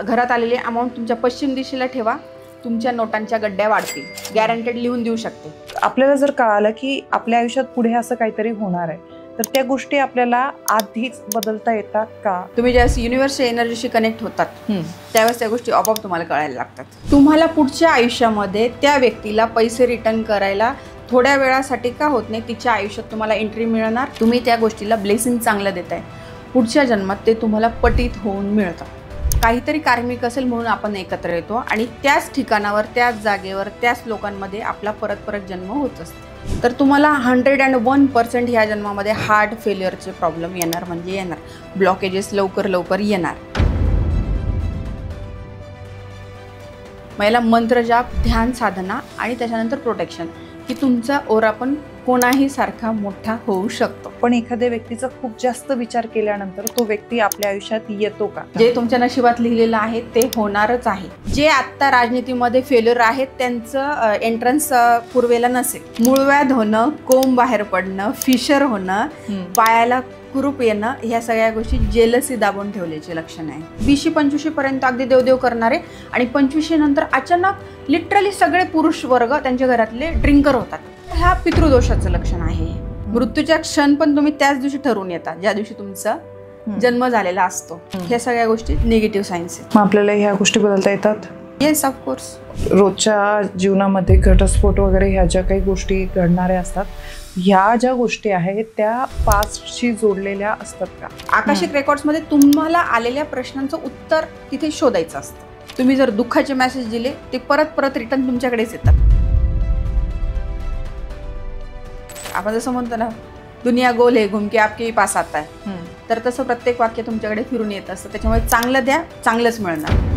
घरात आलेले अमाऊंट तुमच्या पश्चिम दिशेला ठेवा, तुमच्या नोटांच्या गड्ड्या वाढतील, गॅरंटेड लिहून देऊ शकते। आपल्याला जर कळालं की आपल्या आयुष्यात पुढे असं काहीतरी होणार आहे तर त्या गोष्टी आपल्याला आधीच बदलता येतात का? तुम्ही ज्यावेळेस युनिव्हर्सच्या एनर्जीशी कनेक्ट होतात त्यावेळेस त्या गोष्टी आपोआप तुम्हाला कळायला लागतात। तुम्हाला पुढच्या आयुष्यामध्ये त्या व्यक्तीला पैसे रिटर्न करायला थोड्या वेळासाठी का होत नाही, तिच्या आयुष्यात तुम्हाला एंट्री मिळणार, तुम्ही त्या गोष्टीला ब्लेसिंग चांगलं देताय, पुढच्या जन्मात ते तुम्हाला पतित होऊन मिळतं। काहीतरी कार्मिक असेल म्हणून आपण एकत्र येतो आणि त्याच ठिकाणावर, त्याच जागेवर, त्याच लोकांमध्ये आपला परत परत जन्म होत असतो। तर तुम्हाला 101% ह्या जन्मामध्ये हार्ट फेल्युअरचे प्रॉब्लेम येणार म्हणजे येणार, ब्लॉकेजेस लवकर लवकर येणार। मला मंत्रजाप, ध्यान साधना आणि त्याच्यानंतर प्रोटेक्शन की तुमचा ओरा पण कोणाही सारखा मोठा होऊ शकतो। पण एखाद्या व्यक्तीचा खूप जास्त विचार केल्यानंतर तो व्यक्ती आपल्या आयुष्यात येतो का? जे तुमच्या नशिबात लिहिलेलं आहे ते होणारच आहे। जे आत्ता राजनीतीमध्ये फेल्युअर आहेत त्यांचं एंट्रन्स पूर्वेला नसेल, मूळव्याध होणं, कोंब बाहेर पडणं, फिशर होणं, पायाला कुरूप येणं, ह्या सगळ्या गोष्टी जेलसी दाबून ठेवल्याचे लक्षण आहे। 20-25 पर्यंत अगदी देवदेव करणारे आणि 25 नंतर अचानक लिटरली सगळे पुरुष वर्ग त्यांच्या घरातले ड्रिंकर होतात, ह्या पितृदोषाचं लक्षण आहे। मृत्यूच्या क्षण पण तुम्ही त्याच दिवशी ठरवून येतात ज्या दिवशी तुमचा जन्म झालेला असतो। ह्या सगळ्या गोष्टी निगेटिव्ह सायन्स आहेत। मग आपल्याला ह्या गोष्टी बदलता येतात? Yes, of course. रोजच्या जीवनामध्ये घटस्फोट वगैरे ह्या ज्या काही गोष्टी घडणाऱ्या असतात, ह्या ज्या गोष्टी आहेत त्या पास्टशी जोडलेल्या असतात का? आकाशिक रेकॉर्ड्समध्ये तुम्हाला आलेल्या प्रश्नांचं उत्तर तिथे शोधायचं असतं। तुम्ही जर दुःखाचे मेसेज दिले ते परत परत रिटर्न तुमच्याकडेच येतात। आपण जसं म्हणतो ना, दुनिया गोल है घूम के आपके पास आता है, तर तसं प्रत्येक वाक्य तुमच्याकडे फिरून येत असतं। त्याच्यामुळे चांगलं द्या, चांगलंच मिळणार।